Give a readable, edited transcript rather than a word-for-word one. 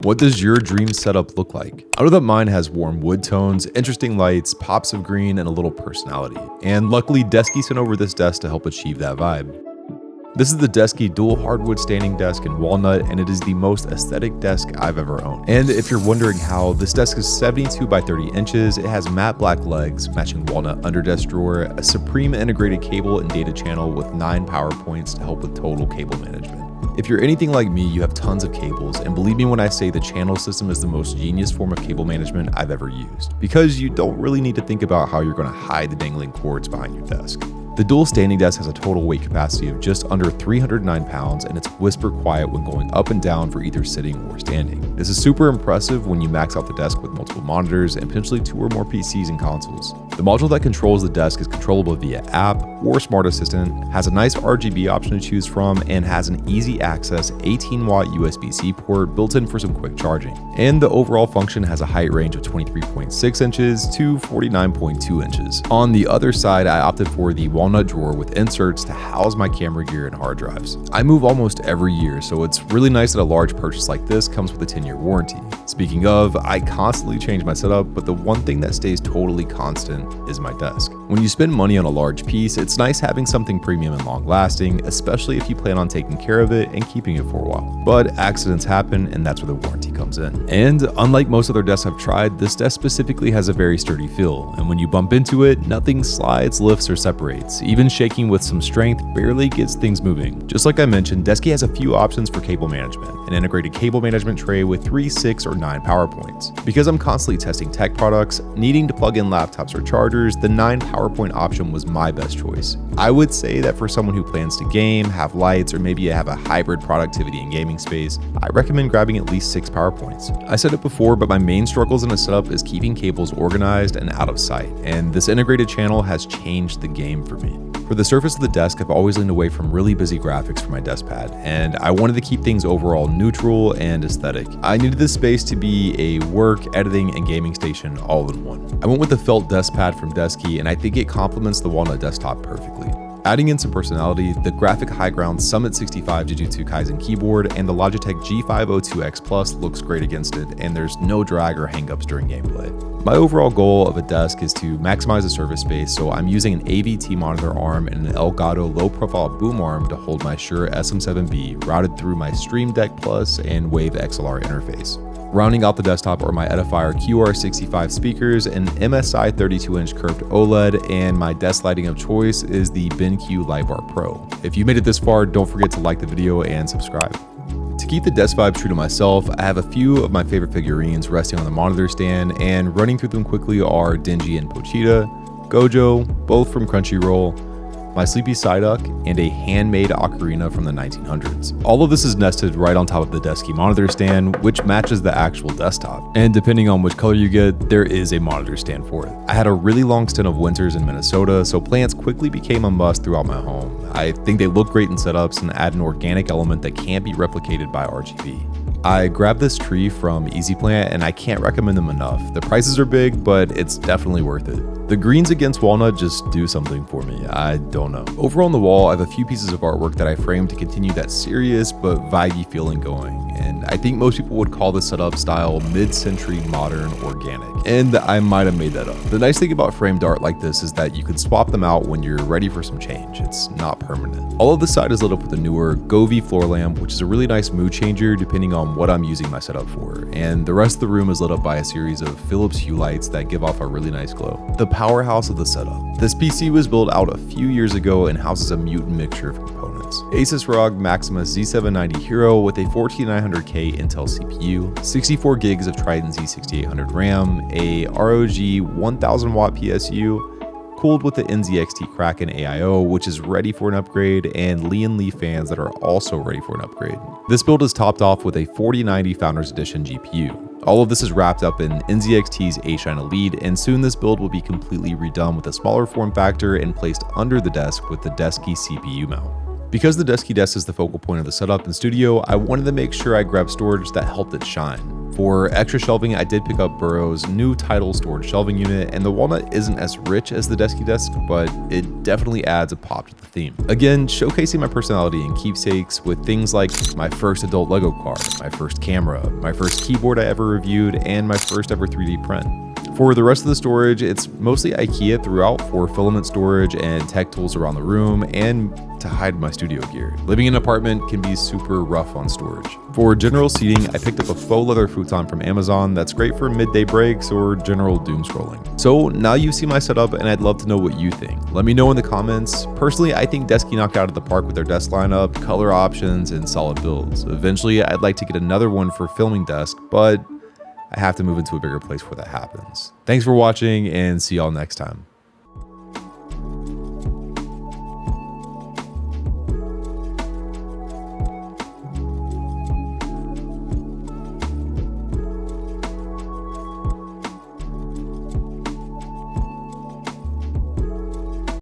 What does your dream setup look like? I know that mine has warm wood tones, interesting lights, pops of green, and a little personality. And luckily, Desky sent over this desk to help achieve that vibe. This is the Desky dual hardwood standing desk in walnut, and it is the most aesthetic desk I've ever owned. And if you're wondering how, this desk is 72 by 30 inches, it has matte black legs, matching walnut under desk drawer, a Supreme integrated cable and data channel with 9 power points to help with total cable management. If you're anything like me, you have tons of cables, and believe me when I say the channel system is the most genius form of cable management I've ever used, because you don't really need to think about how you're going to hide the dangling cords behind your desk. The dual standing desk has a total weight capacity of just under 309 pounds, and it's whisper quiet when going up and down for either sitting or standing. This is super impressive when you max out the desk with multiple monitors and potentially 2 or more PCs and consoles. The module that controls the desk is controllable via app or smart assistant, has a nice RGB option to choose from, and has an easy access 18-watt USB-C port built in for some quick charging. And the overall function has a height range of 23.6 inches to 49.2 inches. On the other side, I opted for the walnut drawer with inserts to house my camera gear and hard drives. I move almost every year, so it's really nice that a large purchase like this comes with a 10-year warranty. Speaking of, I constantly change my setup, but the one thing that stays totally constant is my desk. When you spend money on a large piece, it's nice having something premium and long lasting, especially if you plan on taking care of it and keeping it for a while. But accidents happen, and that's where the warranty comes in. And unlike most other desks I've tried, this desk specifically has a very sturdy feel, and when you bump into it, nothing slides, lifts, or separates. Even shaking with some strength barely gets things moving. Just like I mentioned, Desky has a few options for cable management, an integrated cable management tray with 3, 6, or 9 power points. Because I'm constantly testing tech products, needing to plug in laptops or chargers, the 9 PowerPoint option was my best choice. I would say that for someone who plans to game, have lights, or maybe have a hybrid productivity and gaming space, I recommend grabbing at least 6 PowerPoints. I said it before, but my main struggles in a setup is keeping cables organized and out of sight, and this integrated channel has changed the game for me. For the surface of the desk, I've always leaned away from really busy graphics for my desk pad, and I wanted to keep things overall neutral and aesthetic. I needed this space to be a work, editing, and gaming station all in one. I went with the felt desk pad from Desky, and I think it complements the walnut desktop perfectly. Adding in some personality, the Graphic High Ground Summit 65 Jujutsu Kaisen keyboard and the Logitech G502X Plus looks great against it, and there's no drag or hangups during gameplay. My overall goal of a desk is to maximize the surface space, so I'm using an AVT monitor arm and an Elgato low-profile boom arm to hold my Shure SM7B routed through my Stream Deck Plus and Wave XLR interface. Rounding out the desktop are my Edifier QR65 speakers, an MSI 32-inch curved OLED, and my desk lighting of choice is the BenQ Lightbar Pro. If you made it this far, don't forget to like the video and subscribe. To keep the desk vibe true to myself, I have a few of my favorite figurines resting on the monitor stand, and running through them quickly are Denji and Pochita, Gojo, both from Crunchyroll, my Sleepy Psyduck, and a handmade ocarina from the 1900s. All of this is nested right on top of the Desky monitor stand, which matches the actual desktop. And depending on which color you get, there is a monitor stand for it. I had a really long stint of winters in Minnesota, so plants quickly became a must throughout my home. I think they look great in setups and add an organic element that can't be replicated by RGB. I grabbed this tree from Easy Plant, and I can't recommend them enough. The prices are big, but it's definitely worth it. The greens against walnut just do something for me. I don't know. Over on the wall, I have a few pieces of artwork that I framed to continue that serious but vibey feeling going. And I think most people would call this setup style mid-century modern organic. And I might have made that up. The nice thing about framed art like this is that you can swap them out when you're ready for some change. It's not permanent. All of the side is lit up with a newer Govee floor lamp, which is a really nice mood changer depending on what I'm using my setup for. And the rest of the room is lit up by a series of Philips Hue lights that give off a really nice glow. The powerhouse of the setup. This PC was built out a few years ago and houses a mutant mixture of components. Asus ROG Maximus Z790 Hero with a 14900K Intel CPU, 64 gigs of Trident Z6800 RAM, a ROG 1000 watt PSU, cooled with the NZXT Kraken AIO, which is ready for an upgrade, and Lee & Lee fans that are also ready for an upgrade. This build is topped off with a 4090 Founders Edition GPU. All of this is wrapped up in NZXT's H9 Elite, and soon this build will be completely redone with a smaller form factor and placed under the desk with the Desky CPU mount. Because the Desky desk is the focal point of the setup and studio, I wanted to make sure I grabbed storage that helped it shine. For extra shelving, I did pick up Burrow's new Tidal storage shelving unit, and the walnut isn't as rich as the Desky desk, but it definitely adds a pop to the theme. Again, showcasing my personality and keepsakes with things like my first adult Lego car, my first camera, my first keyboard I ever reviewed, and my first ever 3D print. For the rest of the storage, it's mostly IKEA throughout for filament storage and tech tools around the room and to hide my studio gear. Living in an apartment can be super rough on storage. For general seating, I picked up a faux leather futon from Amazon that's great for midday breaks or general doom scrolling. So now you see my setup and I'd love to know what you think. Let me know in the comments. Personally, I think Desky knocked out of the park with their desk lineup, color options, and solid builds. Eventually, I'd like to get another one for filming desk, but I have to move into a bigger place where that happens. Thanks for watching and see y'all next time.